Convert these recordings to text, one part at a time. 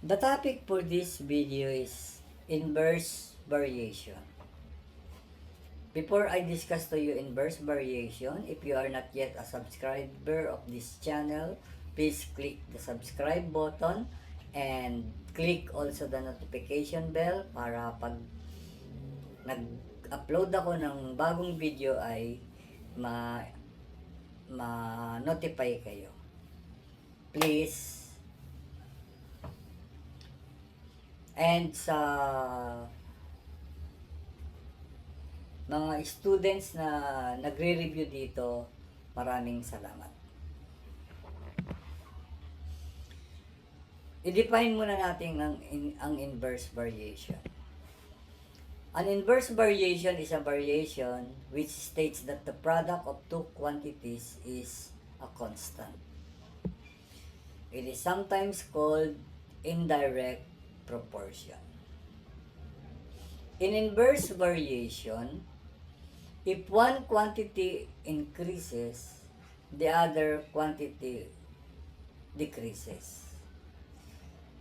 The topic for this video is inverse variation. Before I discuss to you inverse variation, if you are not yet a subscriber of this channel, please click the subscribe button and click also the notification bell para pag nag-upload ako ng bagong video ay ma-notify kayo. Please. And sa mga students na nagre-review dito, maraming salamat. I-define muna natin ang inverse variation. An inverse variation is a variation which states that the product of two quantities is a constant. It is sometimes called indirect proportion. In inverse variation, if one quantity increases, the other quantity decreases.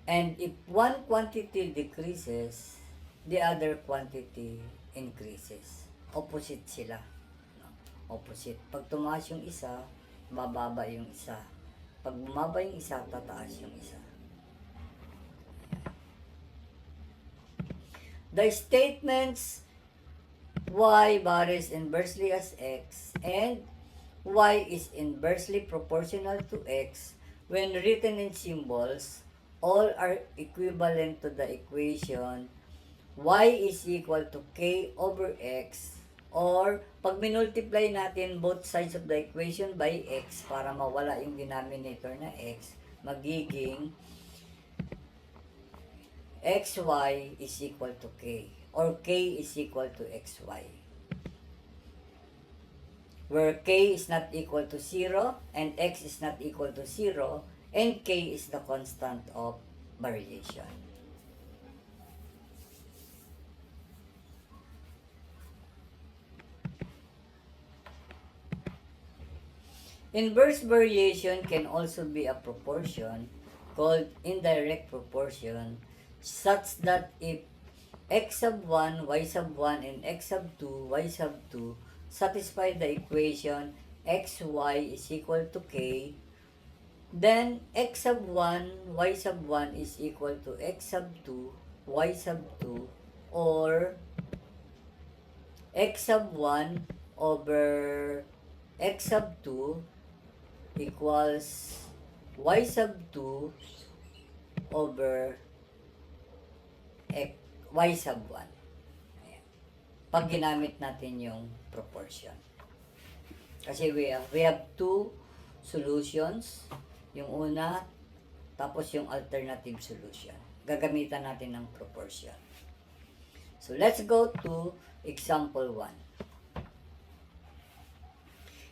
And if one quantity decreases, the other quantity increases. Opposite sila. No? Opposite. Pag tumaas yung isa, bababa yung isa. Pag bumaba yung isa, tataas yung isa. The statements y varies inversely as x and y is inversely proportional to x when written in symbols, all are equivalent to the equation y is equal to k over x, or pag minultiply natin both sides of the equation by x para mawala yung denominator na x, magiging xy is equal to k, or k is equal to xy, where k is not equal to 0 and x is not equal to 0 and k is the constant of variation. Inverse variation can also be a proportion called indirect proportion, such that if x sub 1, y sub 1, and x sub 2, y sub 2 satisfy the equation xy is equal to k, then x sub 1, y sub 1 is equal to x sub 2, y sub 2, or x sub 1 over x sub 2 equals y sub 2 over y sub 1. Ayan. Pag ginamit natin yung proportion. Kasi we have two solutions. Yung una, tapos yung alternative solution. Gagamitan natin ng proportion. So let's go to example 1.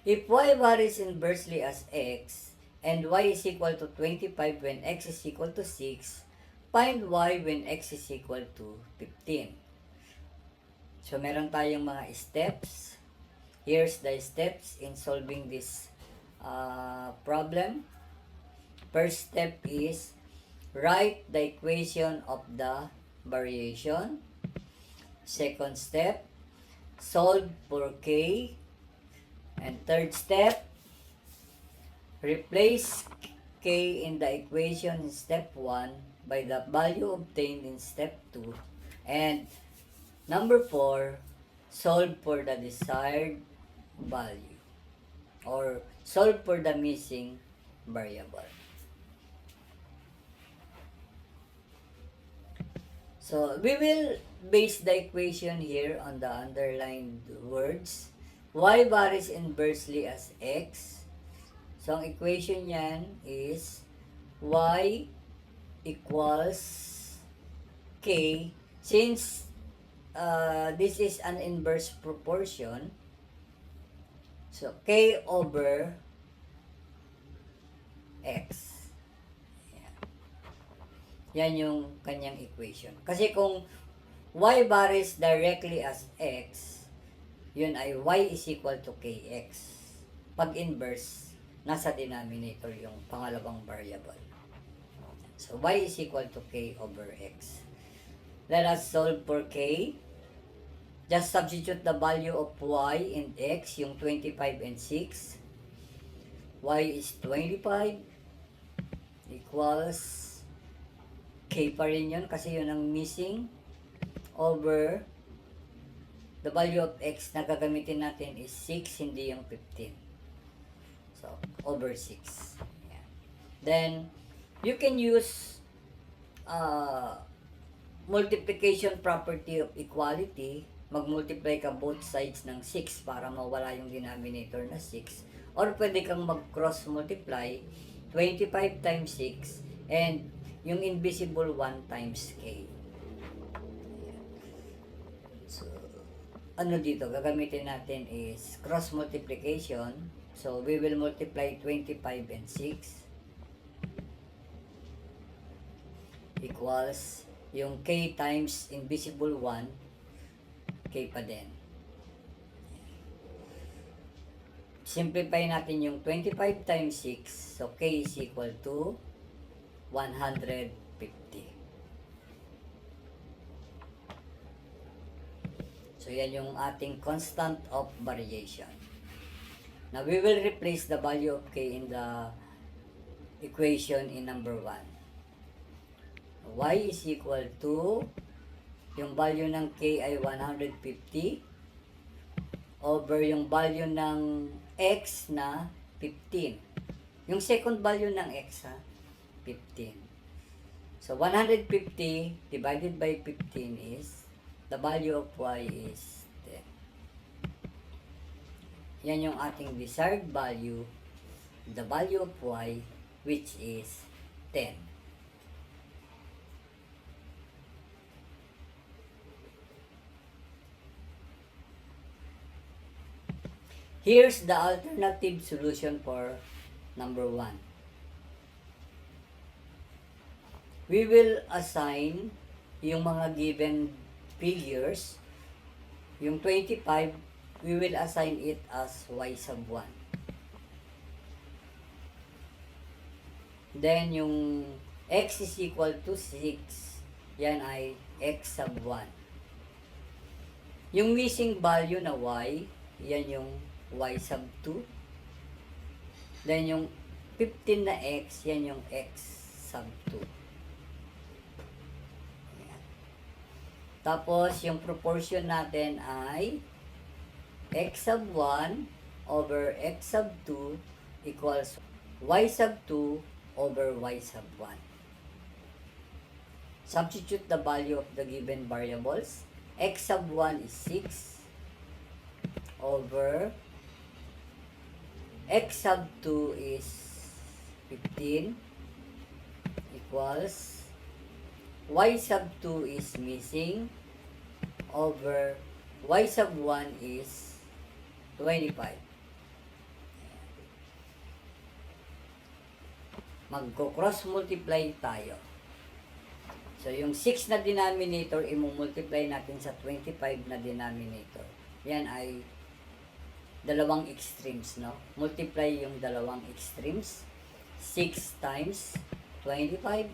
If y varies inversely as x, and y is equal to 25 when x is equal to 6, find y when x is equal to 15. So, meron tayong mga steps. Here's the steps in solving this problem. First step is write the equation of the variation. Second step, solve for k. And third step, replace k in the equation in step 1 by the value obtained in step 2. And number 4, solve for the desired value or solve for the missing variable. So, we will base the equation here on the underlined words. Y varies inversely as x. So, ang equation yan is y equals k. Since this is an inverse proportion, so k over x. Yan yung kanyang equation. Kasi kung y varies directly as x, yun ay y is equal to kx. Pag inverse, nasa denominator yung pangalawang variable. So, y is equal to k over x. Let us solve for k. Just substitute the value of y and x, yung 25 and 6. Y is 25 equals k pa rin yun kasi yun ang missing over the value of x na gagamitin natin is 6, hindi yung 15. So, over 6. Yeah. Then, you can use multiplication property of equality. Mag-multiply ka both sides ng 6 para mawala yung denominator na 6. Or pwede kang mag-cross multiply 25 times 6 and yung invisible 1 times k. So, ano dito, gagamitin natin is cross multiplication. So, we will multiply 25 and 6 equals yung k times invisible 1, k pa din. Simplify natin yung 25 times 6. So, k is equal to 150. So, yan yung ating constant of variation. Now, we will replace the value of k in the equation in number 1. Y is equal to, yung value ng k ay 150 over yung value ng x na 15. Yung second value ng x, 15. So, 150 divided by 15 is, the value of y is 10. Yan yung ating desired value, the value of y, which is 10. Here's the alternative solution for number 1. We will assign yung mga given figures. Yung 25, we will assign it as y sub 1. Then, yung x is equal to 6, yan ay x sub 1. Yung missing value na y, yan yung y sub 2. Then, yung 15 na x, yan yung x sub 2. Ayan. Tapos, yung proportion natin ay x sub 1 over x sub 2 equals y sub 2 over y sub 1. Substitute the value of the given variables. X sub 1 is 6 over x sub 2 is 15 equals y sub 2 is missing over y sub 1 is 25. Magko-cross multiply tayo. So, yung 6 na denominator, i-multiply natin sa 25 na denominator. Yan ay dalawang extremes, no? Multiply yung dalawang extremes. 6 times 25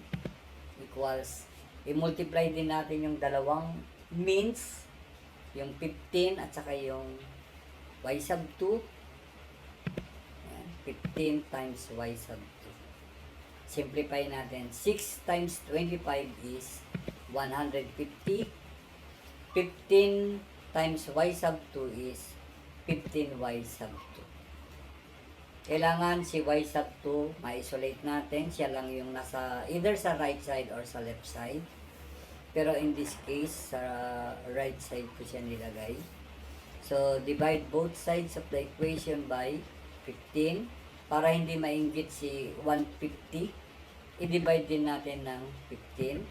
equals, i-multiply din natin yung dalawang means, yung 15 at saka yung y sub 2. Ayan, 15 times y sub 2. Simplify natin. 6 times 25 is 150. 15 times y sub 2 is 15y sub 2. Kailangan si y sub 2, ma-isolate natin. Siya lang yung nasa, either sa right side or sa left side. Pero in this case, sa right side ko siya nilagay. So, divide both sides of the equation by 15. Para hindi mainggit si 150, i-divide din natin ng 15.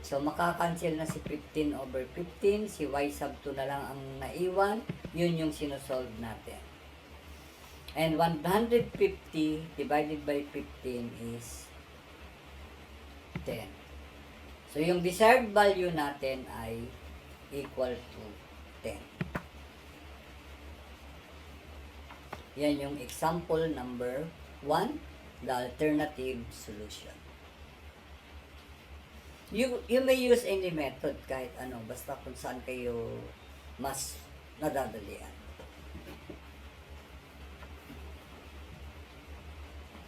So, makakancel na si 15 over 15. Si y sub 2 na lang ang naiwan. Yun yung sinusolve natin. And 150 divided by 15 is 10. So, yung desired value natin ay equal to 10. Yan yung example number 1, the alternative solution. You may use any method kahit ano, basta kung saan kayo mas nadadalian.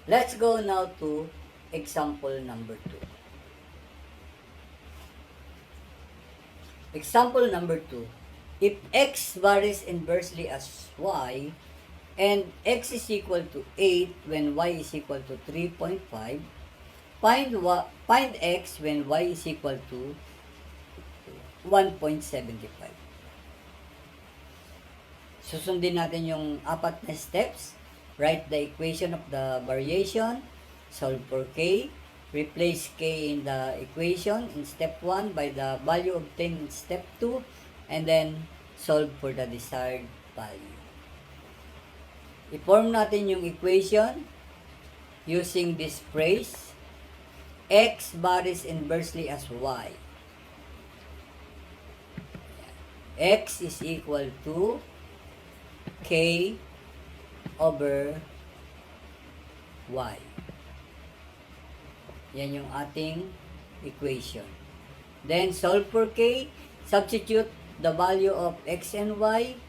Let's go now to example number 2. Example number 2. If x varies inversely as y, and x is equal to 8 when y is equal to 3.5, find x when y is equal to 1.75. Susundin natin yung apat na steps. Write the equation of the variation, solve for k, replace k in the equation in step 1 by the value obtained in step 2, and then solve for the desired value. I-form natin yung equation using this phrase, x varies inversely as y. X is equal to k over y. Yan yung ating equation. Then, solve for k. Substitute the value of x and y.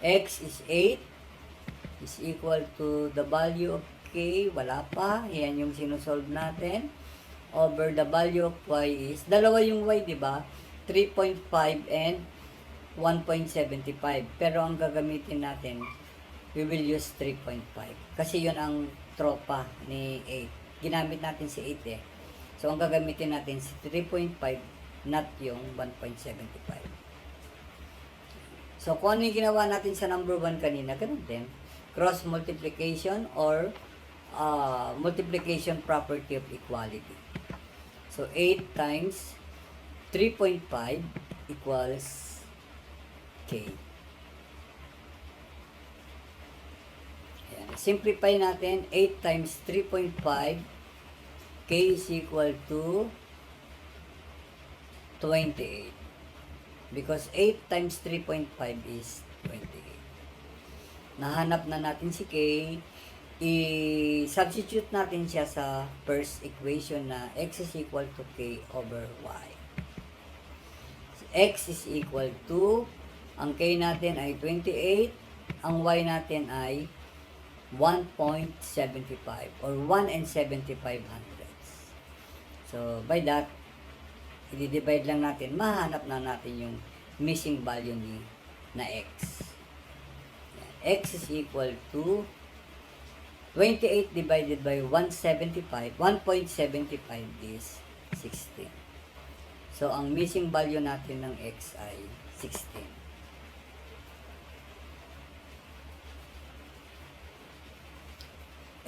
X is 8 is equal to the value of k. Wala pa. Yan yung sinusolve natin. Over the value of y is, dalawa yung y, di ba? 3.5 and 1.75. Pero ang gagamitin natin, we will use 3.5. Kasi yun ang tropa ni 8. Ginamit natin si 8 eh. So, ang gagamitin natin si 3.5, not yung 1.75. So, kung ano yung ginawa natin sa number 1 kanina, ganun din. Cross multiplication or multiplication property of equality. So, 8 times 3.5 equals k. Ayan. Simplify natin. 8 times 3.5, k is equal to 28. Because 8 times 3.5 is 28. Nahanap na natin si k. I-substitute natin siya sa first equation na x is equal to k over y. So, x is equal to, ang k natin ay 28, ang y natin ay 1.75 or 1 and 75 hundredths. So, by that, i-divide lang natin, mahanap na natin yung missing value na x. X is equal to 28 divided by 1.75 is 16. So, ang missing value natin ng x ay 16.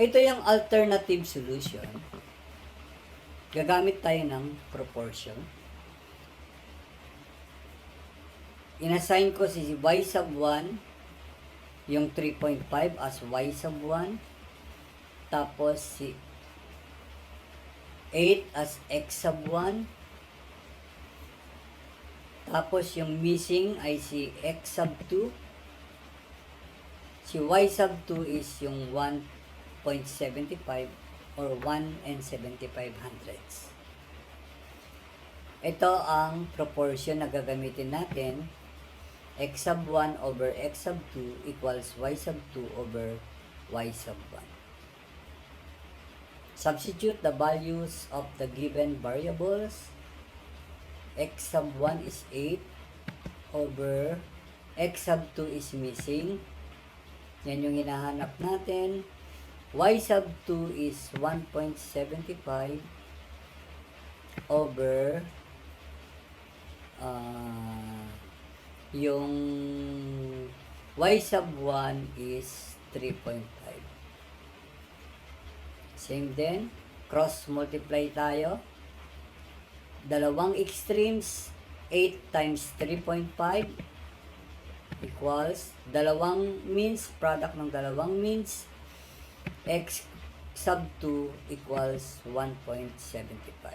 Ito yung alternative solution. Gagamit tayo ng proportion. Inassign ko si y sub 1, yung 3.5 as y sub 1. Tapos si 8 as x sub 1. Tapos yung missing ay si x sub 2. Si y sub 2 is yung 1.75 or 1 and 75 hundredths. Ito ang proportion na gagamitin natin. X sub 1 over x sub 2 equals y sub 2 over y sub 1. Substitute the values of the given variables. X sub 1 is 8 over x sub 2 is missing. Yan yung hinahanap natin. Y sub 2 is 1.75 over yung y sub 1 is 3.5. Same din, cross multiply tayo. Dalawang extremes, 8 times 3.5 equals dalawang means, product ng dalawang means, x sub 2 equals 1.75.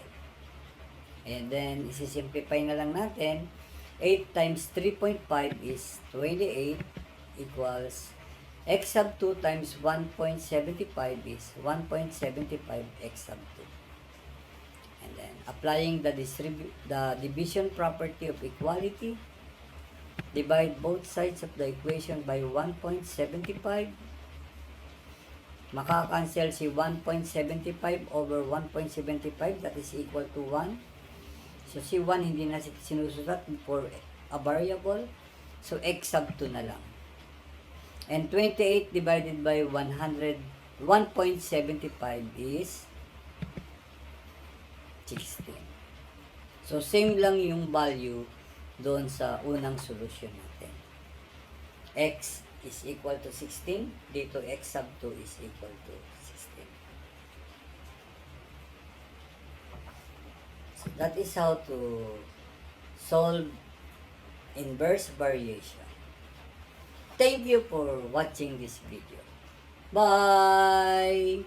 And then, isi-simplify na lang natin. 8 times 3.5 is 28 equals x sub 2 times 1.75 is 1.75 x sub 2. Applying the division property of equality, divide both sides of the equation by 1.75. Makakancel si 1.75 over 1.75, that is equal to 1. So si 1 hindi na sinusulat for a variable. So x sub 2 na lang. And 28 divided by 1.75 is 16. So, same lang yung value doon sa unang solusyon natin. X is equal to 16. Dito, x sub 2 is equal to 16. So, that is how to solve inverse variation. Thank you for watching this video. Bye!